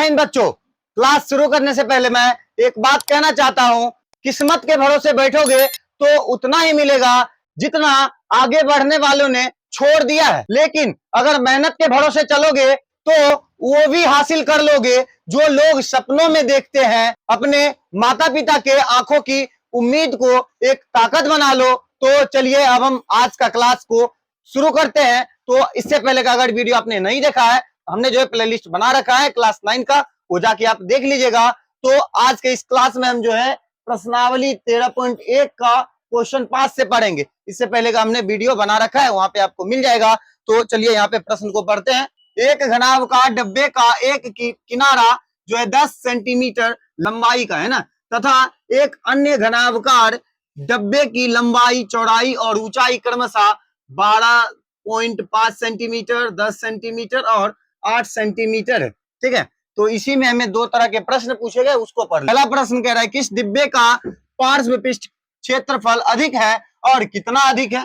हिंद बच्चों। क्लास शुरू करने से पहले मैं एक बात कहना चाहता हूं, किस्मत के भरोसे बैठोगे तो उतना ही मिलेगा जितना आगे बढ़ने वालों ने छोड़ दिया है, लेकिन अगर मेहनत के भरोसे चलोगे तो वो भी हासिल कर लोगे जो लोग सपनों में देखते हैं। अपने माता पिता के आंखों की उम्मीद को एक ताकत बना लो। तो चलिए अब हम आज का क्लास को शुरू करते हैं। तो इससे पहले का अगर वीडियो आपने नहीं देखा है, हमने जो है प्लेलिस्ट बना रखा है क्लास 9 का, वो जाके आप देख लीजिएगा। तो आज के इस क्लास में हम जो है प्रश्नावली 13.1 का क्वेश्चन 5 से पढ़ेंगे। इससे पहले का हमने वीडियो बना रखा है, वहां पे आपको मिल जाएगा। तो चलिए यहाँ पे प्रश्न को पढ़ते हैं। एक घनावकार डब्बे का एक किनारा जो है 10 सेंटीमीटर लंबाई का है ना, तथा एक अन्य घनावकार डब्बे की लंबाई, चौड़ाई और ऊंचाई क्रमशः 12.5 सेंटीमीटर, 10 सेंटीमीटर और 8 सेंटीमीटर है। ठीक है, तो इसी में हमें दो तरह के प्रश्न पूछे गए, उसको पढ़। पहला प्रश्न कह रहा है किस डिब्बे का पार्श्व पृष्ठ क्षेत्रफल अधिक है और कितना अधिक है।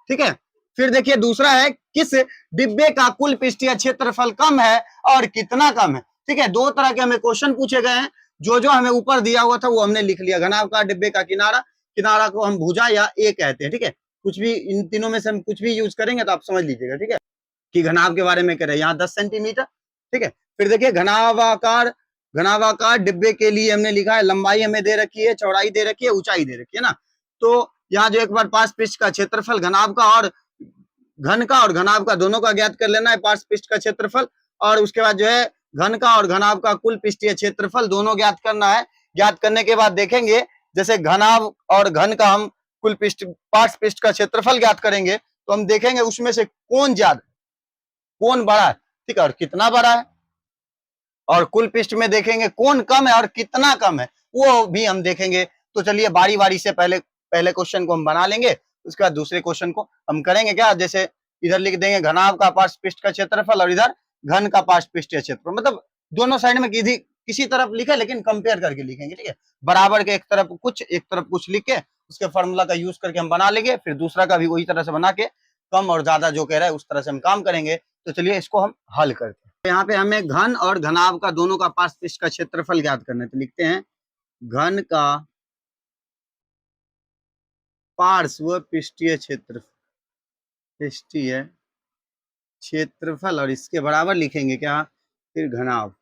ठीक है, फिर देखिए दूसरा है किस डिब्बे का कुल पृष्ठीय क्षेत्रफल कम है और कितना कम है। ठीक है, दो तरह के हमें क्वेश्चन पूछे गए हैं। जो हमें ऊपर दिया हुआ था वो हमने लिख लिया। घनावकार डिब्बे का किनारा, किनारा को हम भुजा या ए कहते हैं। ठीक है, कुछ भी इन तीनों में से हम कुछ भी यूज करेंगे तो आप समझ लीजिएगा। ठीक है, कि घनाभ के बारे में कह रहे हैं, यहाँ 10 सेंटीमीटर। ठीक है, फिर देखिए घनावाकार डिब्बे के लिए हमने लिखा है लंबाई हमें दे रखी है, चौड़ाई दे रखी है, ऊंचाई दे रखी है ना। तो यहाँ जो एक बार पार्श्व पृष्ठ का क्षेत्रफल घनाभ का और घन का और घनाभ का दोनों का ज्ञात कर लेना है, पार्श्व पृष्ठ का क्षेत्रफल। और उसके बाद जो है घन का और घनाभ का कुल पृष्ठीय क्षेत्रफल दोनों ज्ञात करना है। ज्ञात करने के बाद देखेंगे जैसे घनाभ और घन का हम कुल पृष्ठ पार्श्व पृष्ठ का क्षेत्रफल ज्ञात करेंगे तो हम देखेंगे उसमें से कौन ज्यादा, कौन बड़ा है। ठीक है, और कितना बड़ा है। और कुल पृष्ठ में देखेंगे कौन कम है और कितना कम है, वो भी हम देखेंगे। तो चलिए बारी बारी से पहले क्वेश्चन को हम बना लेंगे, उसके बाद दूसरे क्वेश्चन को हम करेंगे। क्या, जैसे इधर लिख देंगे घनाभ का पार्श्व पृष्ठ का क्षेत्रफल और इधर घन का पार्श्व पृष्ठीय क्षेत्रफल, मतलब दोनों साइड में किसी तरफ लिखे लेकिन कंपेयर करके लिखेंगे। ठीक है, बराबर के एक तरफ कुछ लिख के उसके फॉर्मूला का यूज करके हम बना लेंगे, फिर दूसरा का भी वही तरह से बना के कम और ज्यादा जो कह रहा है उस तरह से हम काम करेंगे। तो चलिए इसको हम हल करते हैं। यहाँ पे हमें घन और घनाभ का दोनों का पार्श्व पृष्ठ का क्षेत्रफल ज्ञात करना है। तो लिखते हैं घन का पार्श्व पृष्ठीय क्षेत्रफल और इसके बराबर लिखेंगे क्या, फिर घनाभ।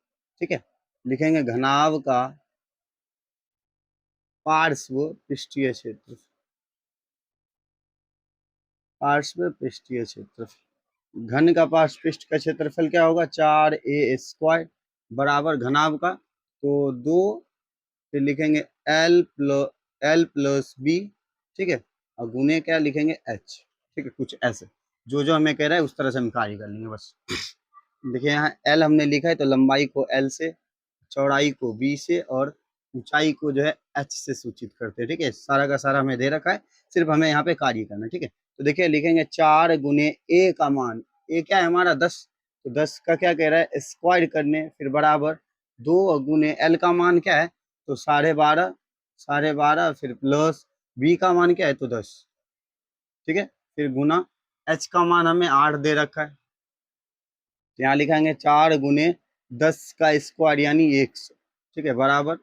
ठीक है, लिखेंगे घनाभ का पार्श्व पृष्ठीय क्षेत्रफल। घन का पार्श्व पृष्ठ का क्षेत्रफल क्या होगा, 4a² बराबर घनाभ का तो 2, फिर लिखेंगे L प्लस बी। ठीक है, और गुने क्या लिखेंगे h। ठीक है, कुछ ऐसे जो हमें कह रहा है उस तरह से हम कार्य कर लेंगे बस। देखिए यहाँ L हमने लिखा है तो लंबाई को L से, चौड़ाई को B से और ऊंचाई को जो है h से सूचित करते हैं। ठीक है, सारा का सारा हमें दे रखा है, सिर्फ हमें यहाँ पे कार्य करना है। ठीक है, तो देखिए लिखेंगे 4 गुने a का मान, a क्या है हमारा 10, तो 10 का क्या कह रहा है स्क्वायर करने, फिर बराबर 2 गुने L का मान क्या है तो 12.5, फिर प्लस B का मान क्या है तो 10। ठीक है, फिर गुना h का मान हमें 8 दे रखा है, तो यहाँ लिखेंगे 4 गुने 10 का स्क्वायर यानी 100। ठीक है, बराबर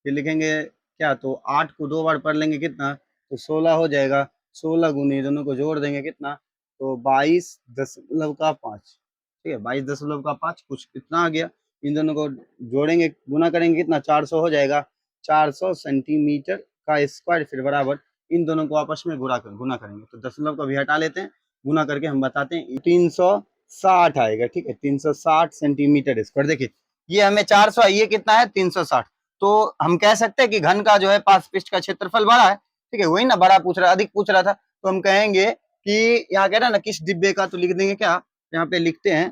फिर लिखेंगे क्या, तो 8 को 2 बार पढ़ लेंगे कितना तो 16 हो जाएगा। 16 गुने दोनों को जोड़ देंगे कितना तो 22.5। ठीक है, 22.5 कुछ इतना आ गया। इन दोनों को जोड़ेंगे, गुना करेंगे कितना 400 हो जाएगा। 400 सेंटीमीटर का स्क्वायर, फिर बराबर इन दोनों को आपस में गुना करेंगे तो दशमलव को भी हटा लेते हैं, गुना करके हम बताते हैं 360 आएगा। ठीक है, 360 सेंटीमीटर स्क्वायर। देखिए ये हमें 400 है, ये कितना है 360। तो हम कह सकते हैं कि घन का जो है पार्श्व पृष्ठ का क्षेत्रफल बड़ा है। ठीक है, वही ना, बड़ा पूछ रहा, अधिक पूछ रहा था। तो हम कहेंगे कि यहाँ कह रहा है ना किस डिब्बे का, तो लिख देंगे क्या, यहाँ पे लिखते हैं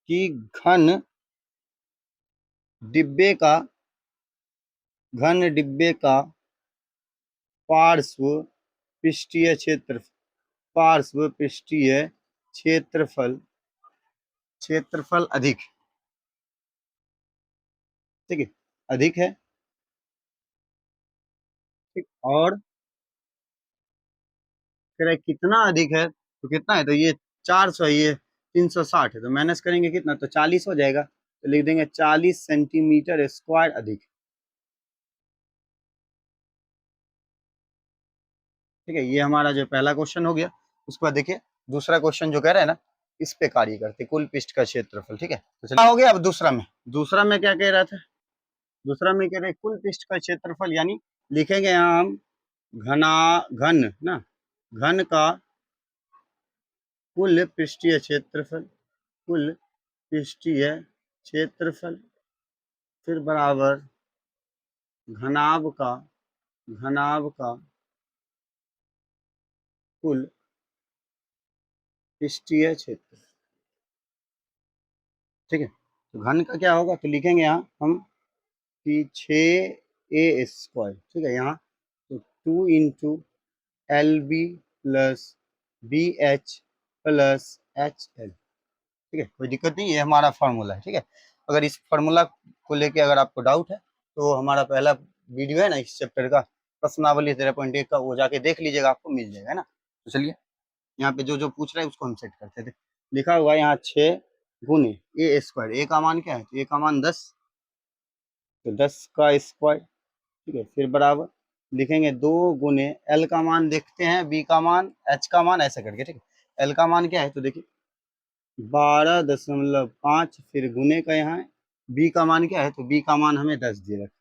कि घन डिब्बे का पार्श्व पृष्ठीय क्षेत्रफल अधिक। ठीक है, अधिक है। ठीक, और कितना अधिक है तो कितना है, तो ये 400 है, ये 360 है, तो माइनस करेंगे कितना तो 40 हो जाएगा। तो लिख देंगे 40 सेंटीमीटर स्क्वायर अधिक। ठीक है, ये हमारा जो पहला क्वेश्चन हो गया। उसके बाद देखिए दूसरा क्वेश्चन जो कह रहे हैं ना, इस पे कार्य करते, कुल पृष्ठ का क्षेत्रफल। ठीक है, तो चलिए हो गया। अब दूसरा में क्या कह रहा था, दूसरा में कह रहे कुल पृष्ठ का क्षेत्रफल, यानी लिखेंगे यहाँ हम घना घन ना घन का कुल पृष्ठीय क्षेत्रफल, कुल पृष्ठीय क्षेत्रफल, फिर बराबर घनाभ का घनाभ का कुल पृष्ठीय क्षेत्र। ठीक है, तो घन का क्या होगा, तो लिखेंगे यहाँ हम कि 6a²। ठीक है, यहाँ तो 2 × LB plus BH plus HL। ठीक है, कोई दिक्कत नहीं, ये हमारा फार्मूला है। ठीक है, अगर इस फार्मूला को लेके अगर आपको डाउट है तो हमारा पहला वीडियो है ना इस चैप्टर का, प्रश्नावली 13.1 का, वो जाके देख लीजिएगा, आपको मिल जाएगा, है ना। तो चलिए यहाँ पे जो जो पूछ रहा है उसको हम सेट करते थे। लिखा हुआ है यहाँ 6 × A²। A का मान क्या है, तो A का मान 10, तो 10 का स्क्वायर। ठीक है, फिर बराबर लिखेंगे 2 × L का मान देखते हैं, B का मान, H का मान, ऐसे करके। ठीक है, L का मान क्या है, तो देखिए 12.5, फिर गुने का यहाँ है। B का मान क्या है, तो B का मान हमें 10 दे रखा।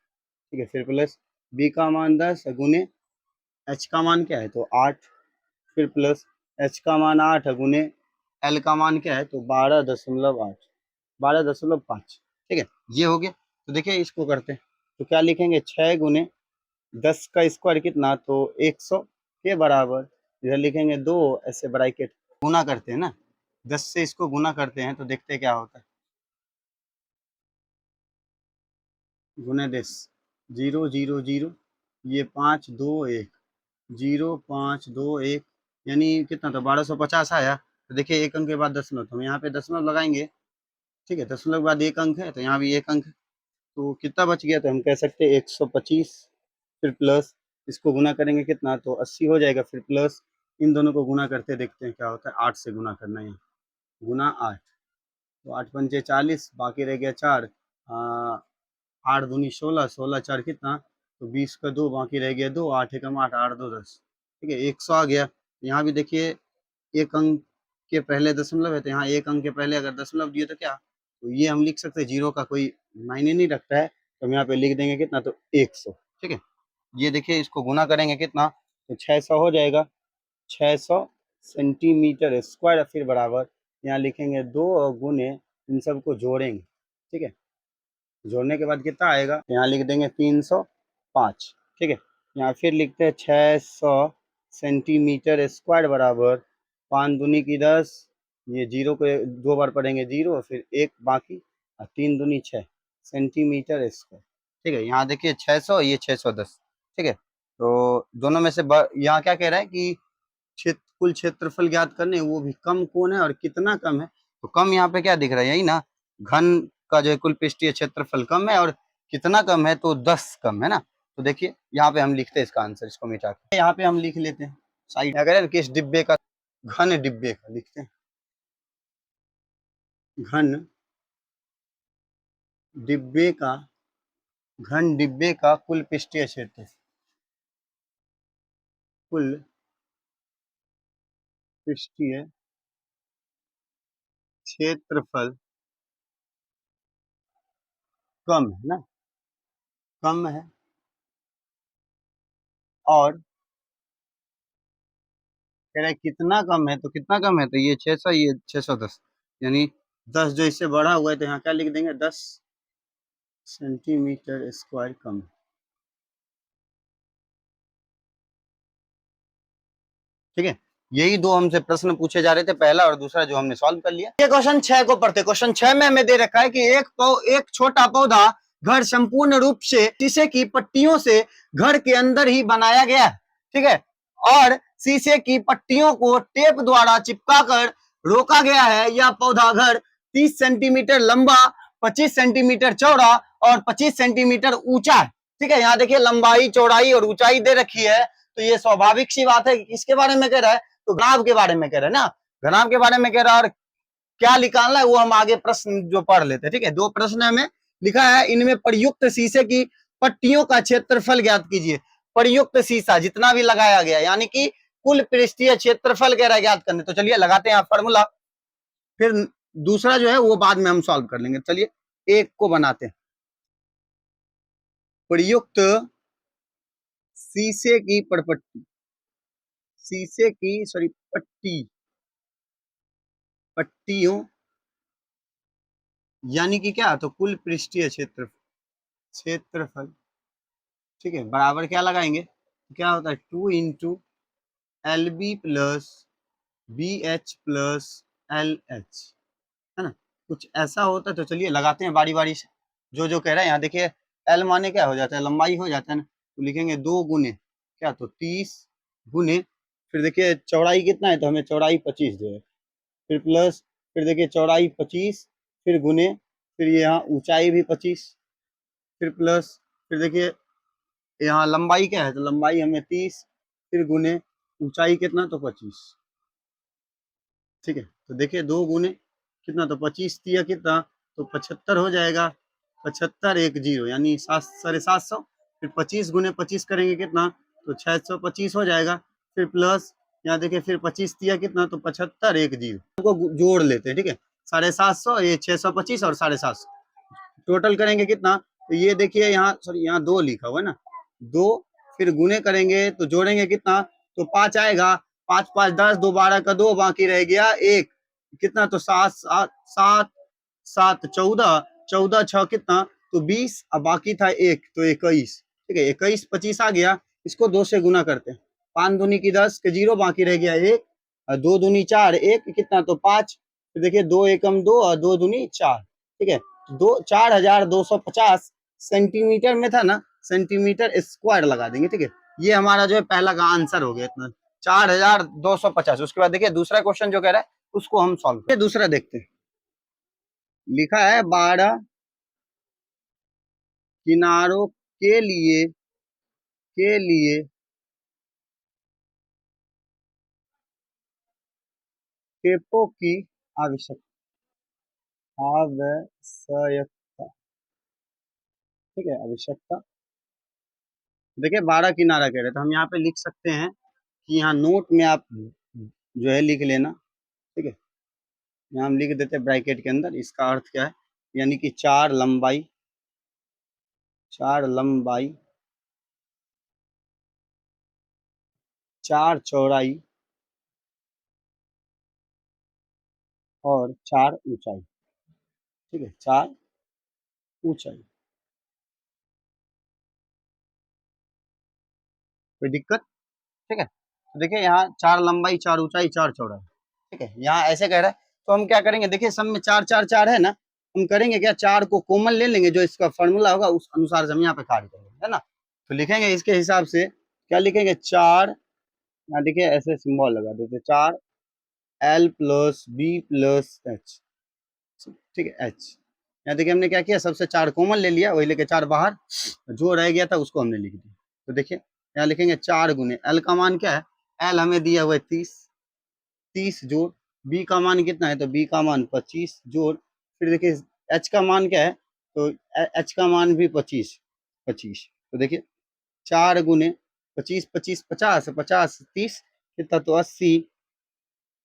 ठीक है, फिर प्लस B का मान 10 गुने H का मान क्या है, तो 8, फिर प्लस H का मान 8 गुने L का मान क्या है, तो 12.8, 12.5। ठीक है, ये हो गया। तो देखिए इसको करते हैं, तो क्या लिखेंगे, 6 × 10 का स्क्वायर कितना, तो 100 के बराबर, इधर लिखेंगे 2, ऐसे ब्रैकेट गुना करते हैं ना, 10 से इसको गुना करते हैं तो देखते हैं क्या होता है। गुने 10, 0 0 0, ये 5 2 1, 0 5 2 1, यानी कितना था, 1250 आया। तो देखिए एक अंक के बाद दशमलव, तो हम यहाँ पे दशमलव लगाएंगे। ठीक है, दशमलव के बाद एक अंक है, तो यहाँ भी एक अंक है, तो कितना बच गया, तो हम कह सकते हैं 125। फिर प्लस इसको गुना करेंगे कितना, तो 80 हो जाएगा। फिर प्लस इन दोनों को गुना करते देखते हैं क्या होता है, 8 से गुना करना है, गुना 8, तो 8 पंचे 40, बाकी रह गया 4, 8 दूनी 16, 16 4 कितना, तो 20 का 2, बाकी रह गया 2, 8 एकम 8, 8 2 10। ठीक है, 100 आ गया। यहाँ भी देखिए एक अंक के पहले दशमलव है, तो यहाँ एक अंक के पहले अगर दशमलव दिए तो क्या, तो ये हम लिख सकते हैं, जीरो का कोई मायने नहीं रखता है, तो हम यहाँ पे लिख देंगे कितना, तो 100। ठीक है, ये देखिए इसको गुना करेंगे कितना, तो 600 हो जाएगा, 600 सेंटीमीटर स्क्वायर। फिर बराबर यहाँ लिखेंगे 2 और गुने इन सबको जोड़ेंगे। ठीक है, जोड़ने के बाद कितना आएगा, यहाँ लिख देंगे 305। ठीक है, यहाँ फिर लिखते हैं 600 सेंटीमीटर स्क्वायर बराबर 5 दूनी की 10, ये जीरो को 2 बार पढ़ेंगे 0, फिर 1 बाकी, और 3 दूनी 6 सेंटीमीटर स्क्वायर। ठीक है, यहाँ देखिए 600, ये 610। ठीक है, तो दोनों में से यहाँ क्या कह रहा है कि कुल क्षेत्रफल ज्ञात करने, वो भी कम कौन है और कितना कम है। तो कम यहाँ पे क्या दिख रहा है, यही ना, घन का जो कुल पृष्ठीय क्षेत्रफल कम है, और कितना कम है, तो 10 कम है ना। तो देखिए यहाँ पे हम लिखते हैं इसका आंसर, इसको मिटा के यहाँ पे हम लिख लेते हैं साइड, अगर किस डिब्बे का, घन डिब्बे का लिखते हैं, घन डिब्बे का, घन डिब्बे का कुल पृष्ठीय क्षेत्र, कुल पृष्ठीय क्षेत्रफल कम है ना, कम है, और कह रहा है कितना कम है, तो कितना कम है, तो ये 600, ये 610, यानी 10 जो इससे बढ़ा हुआ है, तो यहाँ क्या लिख देंगे, 10 सेंटीमीटर स्क्वायर कम। ठीक है, यही दो हमसे प्रश्न पूछे जा रहे थे, पहला और दूसरा, जो हमने सॉल्व कर लिया। ये क्वेश्चन 6 को पढ़ते। क्वेश्चन 6 में हमें दे रखा है कि एक छोटा पौधा घर संपूर्ण रूप से शीशे की पट्टियों से घर के अंदर ही बनाया गया है। ठीक है, और शीशे की पट्टियों को टेप द्वारा चिपकाकर रोका गया है। यह पौधा घर 30 सेंटीमीटर लंबा, 25 सेंटीमीटर चौड़ा और 25 सेंटीमीटर ऊंचा है। ठीक है, यहाँ देखिए लंबाई, चौड़ाई और ऊंचाई दे रखी है, तो ये स्वाभाविक सी बात है कि किसके बारे में कह रहा है, तो घनाभ के बारे में कह रहा है ना, घनाभ के बारे में कह रहा है। और क्या निकालना है वो हम आगे प्रश्न जो पढ़ लेते हैं, ठीक है। दो प्रश्न हमें लिखा है, इनमें प्रयुक्त शीशे की पट्टियों का क्षेत्रफल ज्ञात कीजिए। प्रयुक्त शीशा जितना भी लगाया गया यानी कि कुल पृष्ठीय क्षेत्रफल कह रहा है ज्ञात करने। तो चलिए लगाते हैं फॉर्मूला, फिर दूसरा जो है वो बाद में हम सॉल्व कर लेंगे। चलिए एक को बनाते हैं। प्रयुक्त शीशे की परपट्टी, शीशे की सॉरी पट्टी, पट्टियों यानी कि क्या, तो कुल पृष्ठीय क्षेत्रफल, ठीक है, बराबर क्या लगाएंगे, क्या होता है 2 into L B plus B H plus L H, है ना, कुछ ऐसा होता है। तो चलिए लगाते हैं बारी बारी से, जो जो कह रहा है। यहाँ देखिए एल माने क्या हो जाता है, लंबाई हो जाता है ना, तो लिखेंगे 2 गुने क्या, तो 30 गुने, फिर देखिए चौड़ाई कितना है, तो हमें चौड़ाई 25 दे, फिर प्लस, फिर देखिए चौड़ाई 25, फिर गुने, फिर यहाँ ऊंचाई भी 25, फिर प्लस, फिर देखिए यहाँ लंबाई क्या है, तो लंबाई हमें 30, फिर गुने ऊंचाई कितना, तो 25, ठीक है। तो देखिए 2 गुने कितना, तो 25 दिया कितना, तो 75 हो जाएगा, 75 1 0 यानी 750, फिर 25 गुने 25 करेंगे कितना, तो 625 हो जाएगा, फिर प्लस यहाँ देखिए फिर 25 दिया कितना, तो 75 1 0 को जोड़ लेते हैं, ठीक है। 750, ये 625 और 750 टोटल करेंगे कितना, तो ये देखिए यहाँ सॉरी यहाँ 2 लिखा हुआ है ना, 2, फिर गुने करेंगे तो जोड़ेंगे कितना, तो 5 आएगा, 5 5 10, 2 12 का 2 बाकी रह गया 1, कितना, तो 7 7 7 7 14, 14 6 कितना, तो 20, अब बाकी था 1 तो 21, ठीक है। 21 25 आ गया, इसको 2 से गुना करते हैं, 5 दूनी की 10 के 0 बाकी रह गया 1, और 2 दूनी 4 1 कितना, तो 5, फिर देखिए 2 एकम 2 और 2 दूनी 4, ठीक है। 4250 सेंटीमीटर में था ना, सेंटीमीटर स्क्वायर लगा देंगे, ठीक है। ये हमारा जो है पहला का आंसर हो गया इतना 4250। उसके बाद देखिए दूसरा क्वेश्चन जो कह रहा है उसको हम सॉल्व करते हैं। दूसरा देखते हैं, लिखा है 12 किनारों के लिए टेपों की आवश्यकता, ठीक है, आवश्यकता। देखिए 12 किनारा कह रहे हैं, तो हम यहाँ पे लिख सकते हैं कि यहाँ नोट में आप जो है लिख लेना, ठीक है। यहाँ हम लिख देते हैं ब्रैकेट के अंदर, इसका अर्थ क्या है, यानी कि 4 लंबाई, 4 लंबाई, 4 चौड़ाई और 4 ऊंचाई, ठीक है, 4 ऊंचाई। कोई दिक्कत, ठीक है। तो देखिए यहाँ 4 लंबाई, 4 ऊंचाई, 4 चौड़ाई, ठीक है। यहाँ ऐसे कह रहा है, तो हम क्या करेंगे, देखिए सब में 4 4 4 है ना, हम करेंगे क्या, 4 को कॉमन ले लेंगे, जो इसका फॉर्मूला होगा उस अनुसार से हम यहाँ पे कार्य करेंगे, है ना। तो लिखेंगे इसके हिसाब से, क्या लिखेंगे, 4, यहाँ देखिए ऐसे सिंबल लगा देते, 4 L plus B plus H, ठीक है, एच। यहाँ देखिए हमने क्या किया, सबसे 4 कॉमन ले लिया, वही लेके 4 बाहर, जो रह गया था उसको हमने लिख दिया। तो देखिए यहाँ लिखेंगे 4 गुने एल का मान क्या है, एल हमें दिया हुआ है 30, 30 जोड़ बी का मान कितना है, तो बी का मान 25 जोड़, फिर देखिए एच का मान क्या है, तो एच का मान भी 25 25, तो देखिए 4 गुने 25 25 50 50 30 कितना, तो 80,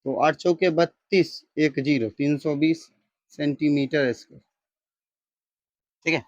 तो 8 चौके 32 1 0 320 सेंटीमीटर स्क्वायर, ठीक है।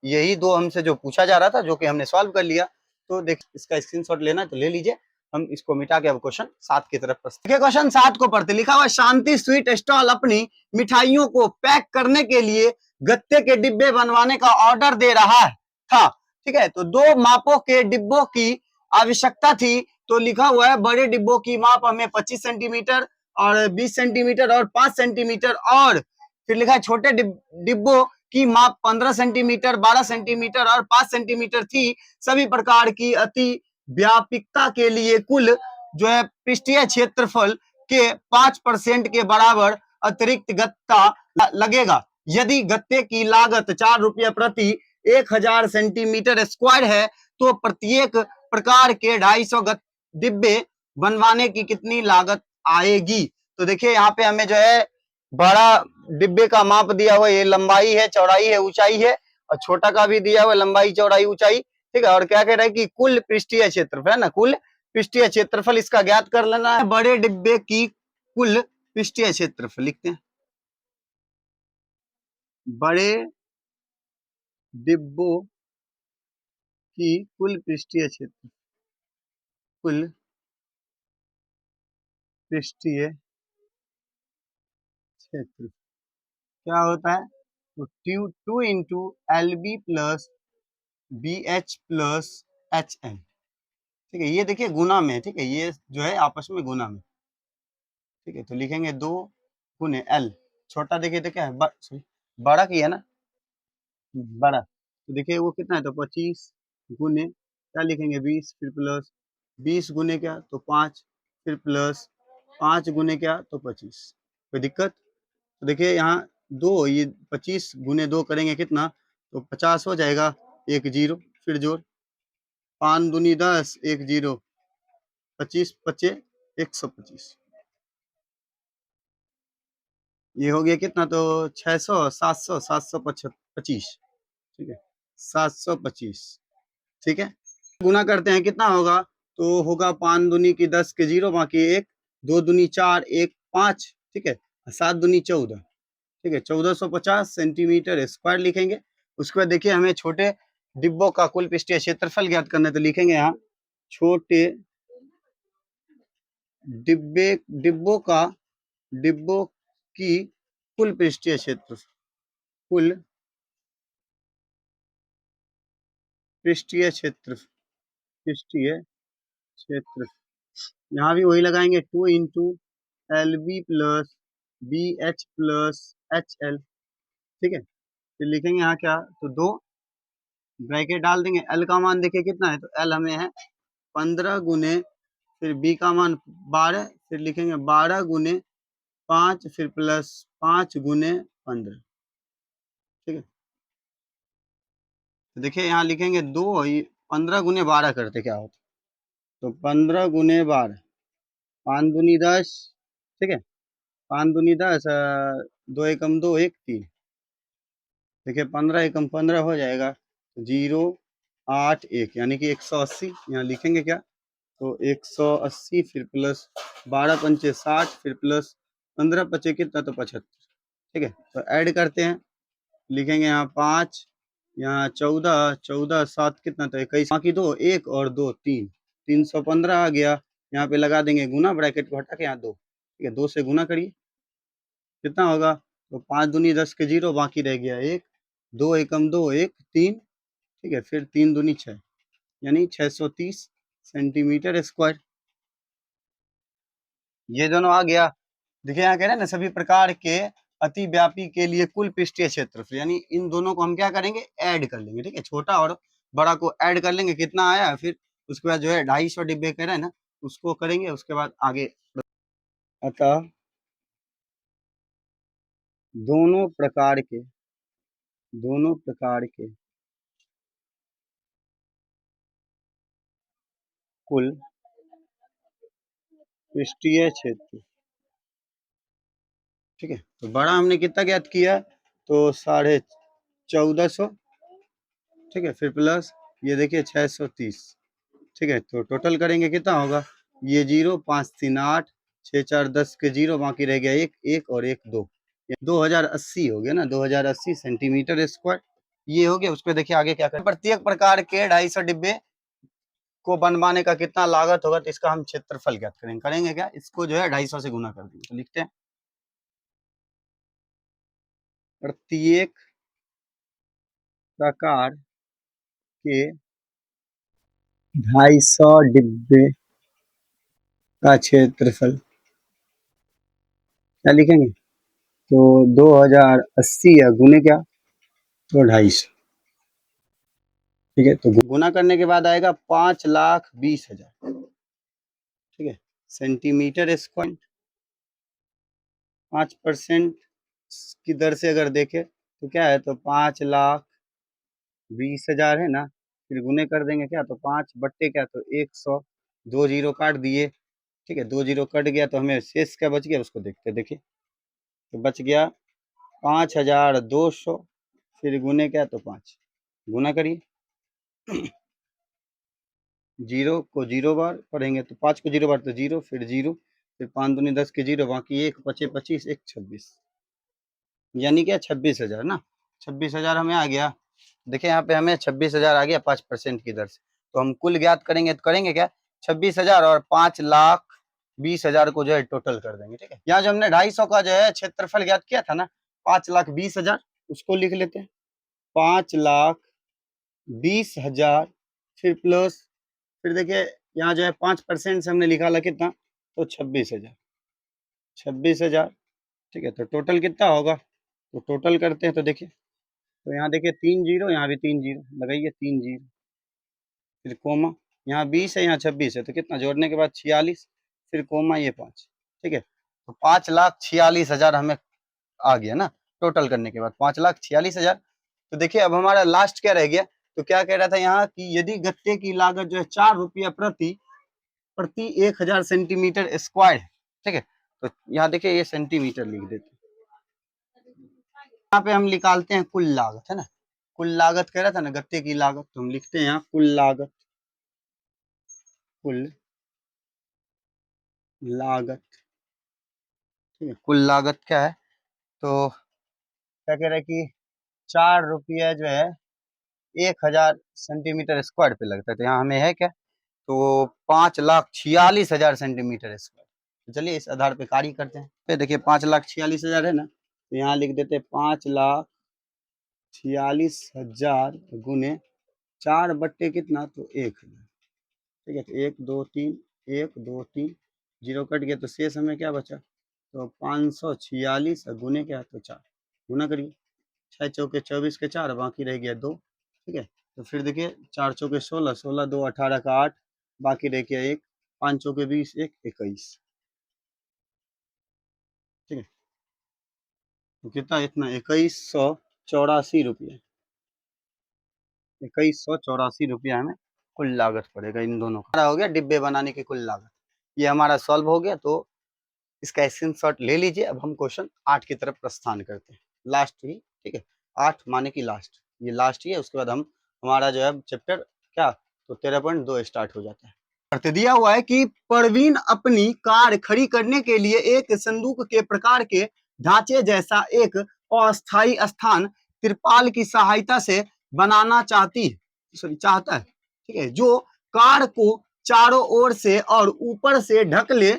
यही दो हमसे जो पूछा जा रहा था, जो कि हमने सॉल्व कर लिया। तो देख इसका स्क्रीनशॉट लेना तो ले लीजिए, हम इसको मिटा के अब क्वेश्चन 7 की तरफ प्रस्तुत। देखिए क्वेश्चन 7 को पढ़ते, लिखा हुआ शांति स्वीट स्टॉल अपनी मिठाइयों को पैक करने के लिए गत्ते के डिब्बे बनवाने का ऑर्डर दे रहा था, ठीक है। तो 2 मापों के डिब्बों की आवश्यकता थी, तो लिखा हुआ है बड़े डिब्बों की माप हमें 25 सेंटीमीटर और 20 सेंटीमीटर और 5 सेंटीमीटर, और फिर लिखा है छोटे डिब्बों की माप 15 सेंटीमीटर 12 सेंटीमीटर और 5 सेंटीमीटर थी। सभी प्रकार की अति व्यापकता के लिए कुल जो है पृष्ठीय क्षेत्रफल के 5% के बराबर अतिरिक्त गत्ता लगेगा। यदि गत्ते की लागत 4 रुपये प्रति 1000 सेंटीमीटर स्क्वायर है, तो प्रत्येक प्रकार के 250 डिब्बे बनवाने की कितनी लागत आएगी। तो देखिए यहाँ पे हमें जो है बड़ा डिब्बे का माप दिया हुआ, ये लंबाई है, चौड़ाई है, ऊंचाई है, और छोटा का भी दिया हुआ लंबाई, चौड़ाई, ऊंचाई। ठीक है, और क्या कह रहा है कि कुल पृष्ठीय क्षेत्रफल है ना, कुल पृष्ठीय क्षेत्रफल इसका ज्ञात कर लेना है। बड़े डिब्बे की कुल पृष्ठीय क्षेत्रफल लिखते हैं, बड़े डिब्बों की कुल पृष्ठीय क्षेत्र, कुल पृष्ठीय क्षेत्र क्या होता है, तो two into L B plus B H plus H N. ठीक है, ये देखिए गुना में, ठीक है, ये जो है आपस में गुना में। ठीक है, तो लिखेंगे 2 × एल, छोटा देखिए तो क्या है, सॉरी बड़ा की है ना, बड़ा, तो देखिए वो कितना है, तो 25 गुने क्या लिखेंगे 20, फिर प्लस 20 गुने क्या तो 5, फिर प्लस 5 गुने क्या तो 25। कोई दिक्कत, तो देखिए यहाँ दो, ये 25 गुने 2 करेंगे कितना, तो 50 हो जाएगा, एक जीरो, फिर जोड़ 5 दूनी 10, एक जीरो, 25 पचे 125, ये हो गया कितना, तो 600, 700, 725। ठीक है, 725। ठीक है, गुना करते हैं कितना होगा, तो होगा 5 दूनी की 10 के जीरो, बाकी एक, 2 दूनी 4, एक 5। ठीक है, 7 दूनी 14। ठीक है, 1450 सेंटीमीटर स्क्वायर लिखेंगे। उसके बाद देखिए हमें छोटे डिब्बों का कुल पृष्ठीय क्षेत्रफल ज्ञात करना है, तो लिखेंगे यहाँ छोटे डिब्बों की कुल पृष्ठीय क्षेत्र, कुल पृष्ठीय क्षेत्र, पृष्ठीय क्षेत्र, यहाँ भी वही लगाएंगे 2 × LB plus BH plus HL। ठीक है, फिर लिखेंगे यहाँ क्या, तो 2 ब्रैकेट डाल देंगे, L का मान देखिए कितना है, तो L हमें है 15 गुने, फिर B का मान 12, फिर लिखेंगे 12 गुने 5, फिर प्लस 5 गुने 15। ठीक है, तो देखिए यहाँ लिखेंगे 2, 15 गुने 12 करते क्या होता, तो 15 गुने 12, 5 दूनी 10। ठीक है, 5 दूनी 10, 2 एकम 2, 1 3। देखिए 15 एकम 15 हो जाएगा, 081, यानी कि 180। यहाँ लिखेंगे क्या, तो 180, फिर प्लस 12 पंचे 60, फिर प्लस 15 पचे कितना, तो 75। ठीक है, तो ऐड करते हैं, लिखेंगे यहाँ 5, यहाँ 14, 14 7 कितना, तो 21, बाकी 2, 1 और 2 3, 315 आ गया। यहाँ पे लगा देंगे गुना, ब्रैकेट को हटा के यहाँ 2। ठीक है, 2 से गुना करिए, कितना होगा, तो 5 दूनी 10 के जीरो, बाकी रह गया 1, 2 एकम 2, 1 3। ठीक है, फिर 3 दूनी 6, यानी 630 सेंटीमीटर स्क्वायर, ये दोनों आ गया। देखिए यहाँ कह रहे हैं ना, सभी प्रकार के अतिव्यापी के लिए कुल पृष्ठीय क्षेत्रफल, यानी इन दोनों को हम क्या करेंगे, ऐड कर लेंगे। ठीक है, छोटा और बड़ा को ऐड कर लेंगे, कितना आया, फिर उसके बाद जो है 250 डिब्बे कह रहे हैं ना, उसको करेंगे, उसके बाद आगे। अतः दोनों प्रकार के, दोनों प्रकार के कुल पृष्ठीय क्षेत्र। ठीक है, तो बड़ा हमने कितना ज्ञात किया, तो 1450। ठीक है, फिर प्लस ये देखिए 630। ठीक है, तो टोटल करेंगे कितना होगा, ये 0, 5 3 8, 6 4 10 के जीरो, बाकी रह गया 1 1 और 1 2, 2080 हो गया ना, 2080 सेंटीमीटर स्क्वायर, ये हो गया। उसको देखिए आगे क्या करें, प्रत्येक प्रकार के 250 डिब्बे को बनवाने का कितना लागत होगा, तो इसका हम क्षेत्रफल ज्ञात करेंगे क्या, इसको जो है 250 से गुना कर देंगे, तो लिखते हैं प्रत्येक प्रकार के 250 डिब्बे का क्षेत्रफल क्या लिखेंगे, तो 2080 या गुने क्या, तो 250। ठीक है, तो गुना करने के बाद आएगा 5,20,000। ठीक है, सेंटीमीटर स्क्वायर, 5% की दर से अगर देखें तो क्या है, तो 5,20,000 है ना, फिर गुने कर देंगे क्या, तो 5 बट्टे क्या, तो 100, 2 जीरो काट दिए। ठीक है, 2 जीरो कट गया, तो हमें शेष क्या बच गया, उसको देखते देखिए, तो बच गया 5200, फिर गुने क्या तो 5, गुना करिए। 0 को 0 बार पढ़ेंगे तो 5 को 0 बार तो 0, फिर 0, फिर 5 दूनी 10 के 0, बाकी 1 बचे 25, 1 26, यानी क्या 26,000 ना। 26,000 हमें आ गया। देखिए यहाँ पे हमें 26,000 आ गया 5% की दर से। तो हम कुल ज्ञात करेंगे तो करेंगे क्या, 26,000 और 5,20,000 को जो है टोटल कर देंगे। ठीक है, यहाँ जो हमने 250 का जो है क्षेत्रफल ज्ञात किया था ना, 5,20,000, उसको लिख लेते हैं 5,20,000, फिर प्लस, फिर देखिए यहाँ जो है 5% से हमने निकाला कितना, तो 26,000, 26,000। ठीक है, तो टोटल कितना होगा, तो टोटल करते हैं तो देखिए, तो यहाँ देखिए 3 जीरो, यहाँ भी 3 जीरो लगाइए, 3 जीरो, फिर कोमा, यहाँ 20 है, यहाँ 26 है, तो कितना जोड़ने के बाद 46, फिर कोमा ये 5। ठीक है, तो 5,46,000 हमें आ गया ना, टोटल करने के बाद 5,46,000। तो देखिए अब हमारा लास्ट क्या रह गया, तो क्या कह रहा था यहाँ कि यदि गत्ते की लागत जो है 4 रुपया प्रति प्रति 1,000 सेंटीमीटर स्क्वायर है। ठीक है, तो यहाँ देखिए ये सेंटीमीटर लिख देते हैं, यहाँ पे हम निकालते हैं कुल लागत, है ना, कुल लागत कह रहा था ना गत्ते की लागत, तो हम लिखते हैं यहाँ कुल लागत, कुल लागत। ठीक है, कुल लागत क्या है, तो क्या कह रहा है कि 4 रुपया जो है 1,000 सेंटीमीटर स्क्वायर पे लगता है, तो यहाँ हमें है क्या, तो 5,46,000 सेंटीमीटर स्क्वायर। तो चलिए इस आधार पे कार्य करते हैं। फिर देखिए 5,46,000 है ना, तो यहाँ लिख देते हैं 5,46,000 गुने 4 बट्टे कितना, तो 1,000। ठीक है, तो 1 2 3, 1 2 3, जीरो कट गया, तो शेष हमें क्या बचा, तो 546 गुने क्या, तो 4, गुना करिए, 6 चौके 24 के 4, बाकी रह गया 2। ठीक है, तो फिर देखिए 4 चौके 16, 16 2 18 का 8, बाकी रह गया 1, 5 चौके 20, 1 21। ठीक है, तो कितना, इतना 2184 रुपये, 2184 रुपया हमें कुल लागत पड़ेगा इन दोनों का। हो गया डिब्बे बनाने की कुल लागत, ये हमारा सॉल्व हो गया। तो इसका स्क्रीनशॉट ले लीजिए। अब हम क्वेश्चन 8 की तरफ प्रस्थान करते हैं, लास्ट ही। ठीक है, 8 माने की लास्ट, ये लास्ट ही है, उसके बाद हम हमारा जो है चैप्टर क्या, तो 13.2 स्टार्ट हो जाता है। अर्थ दिया हुआ है कि परवीन अपनी कार खड़ी करने के लिए एक संदूक के प्रकार के ढांचे जैसा एक अस्थायी स्थान तिरपाल की सहायता से बनाना चाहता है। ठीक है, जो कार को चारों ओर से और ऊपर से ढक ले।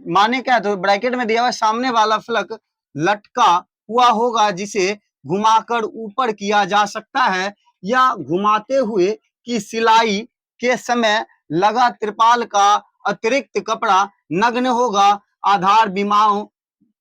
माने क्या, तो ब्रैकेट में दिया हुआ सामने वाला फलक लटका हुआ होगा जिसे घुमाकर ऊपर किया जा सकता है, या घुमाते हुए की सिलाई के समय लगा त्रिपाल का अतिरिक्त कपड़ा नग्न होगा। आधार बीमाओं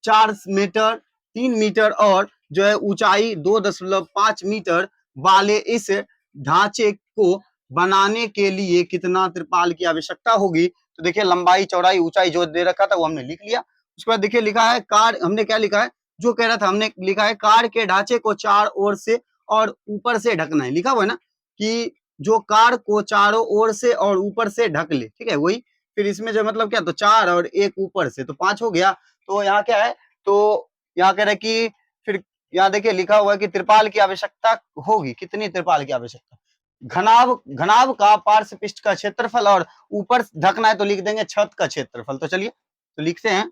4 मीटर 3 मीटर और जो है ऊंचाई 2.5 मीटर वाले इस ढांचे को बनाने के लिए कितना त्रिपाल की आवश्यकता होगी। तो देखिए लंबाई चौड़ाई ऊंचाई जो दे रखा था वो हमने लिख लिया। उसके बाद देखिए लिखा है कार, हमने क्या लिखा है, जो कह रहा था हमने लिखा है कार के ढांचे को चार ओर से और ऊपर से ढकना है। लिखा हुआ है ना कि जो कार को चारों ओर से और ऊपर से ढक ले। ठीक है, वही फिर इसमें जो मतलब क्या, तो 4 और 1 ऊपर से, तो 5 हो गया। तो यहाँ क्या है, तो यहाँ कह रहे कि फिर यहाँ देखिए लिखा हुआ है कि त्रिपाल की आवश्यकता होगी, कितनी त्रिपाल की आवश्यकता, घनाभ घनाभ का पार्श्व पृष्ठ का क्षेत्रफल, और ऊपर ढकना है तो लिख देंगे छत का क्षेत्रफल। तो चलिए तो लिखते हैं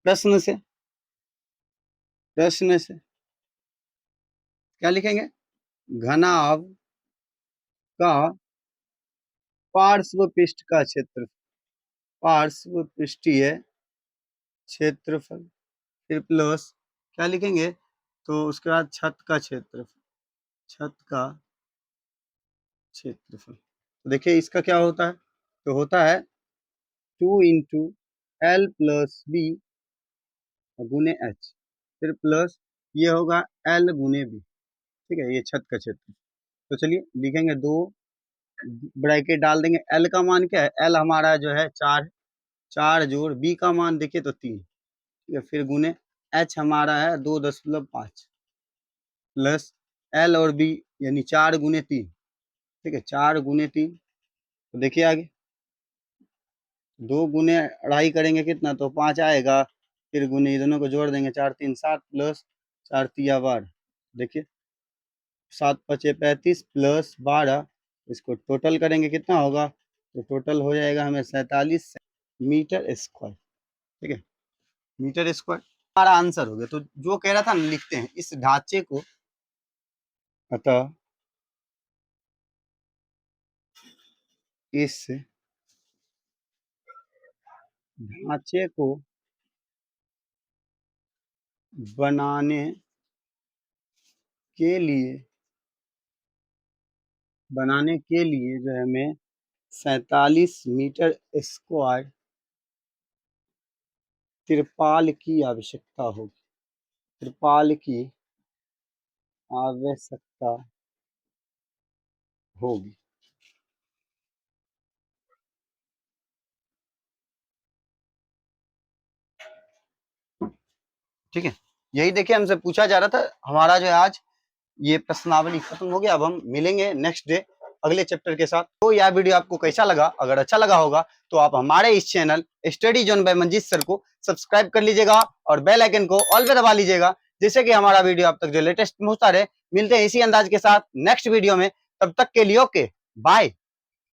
प्रश्न से, प्रश्न से क्या लिखेंगे, घनाभ का पार्श्व पृष्ठ का क्षेत्र, पार्श्व पृष्ठीय क्षेत्रफल, फिर प्लस क्या लिखेंगे, तो उसके बाद छत का क्षेत्रफल, छत का क्षेत्रफल। तो देखिए इसका क्या होता है, तो होता है 2 इंटू एल प्लस बी गुने एच, फिर प्लस ये होगा एल गुने बी। ठीक है, ये छत का क्षेत्र। तो चलिए लिखेंगे 2 ब्रैकेट डाल देंगे। एल का मान क्या है, एल हमारा जो है 4, 4 जोड़ बी का मान देखिए तो 3। ठीक है, फिर गुने एच हमारा है 2.5 प्लस एल और बी यानी 4 गुने 3। ठीक है, 4 गुने 3, तो देखिए आगे 2 गुने अढ़ाई करेंगे कितना, तो 5 आएगा, फिर गुने दोनों को जोड़ देंगे 4 3 7 प्लस 4 तिया 12। देखिए 7 5 35 प्लस 12, इसको टोटल करेंगे कितना होगा, तो टोटल हो जाएगा हमें 47 मीटर स्क्वायर। ठीक है, मीटर स्क्वायर हमारा आंसर हो गया। तो जो कह रहा था ना लिखते हैं इस ढांचे को, अतः इस ढांचे को बनाने के लिए जो है हमें 47 मीटर स्क्वायर तिरपाल की आवश्यकता होगी, तिरपाल की आवश्यकता होगी। ठीक है, यही देखिए हमसे पूछा जा रहा था। हमारा जो है आज ये प्रश्नावली खत्म हो गया। अब हम मिलेंगे नेक्स्ट डे अगले चैप्टर के साथ। तो यह वीडियो आपको कैसा लगा, अगर अच्छा लगा होगा तो आप हमारे इस channel study zone by Manjeet sir को सब्सक्राइब कर लीजिएगा और बेल आइकन को ऑल पे दबा लीजिएगा, जिससे कि हमारा वीडियो आप तक जो लेटेस्ट पहुंचता रहे। मिलते हैं इसी अंदाज के साथ नेक्स्ट वीडियो में, तब तक के लिए ओके बाय।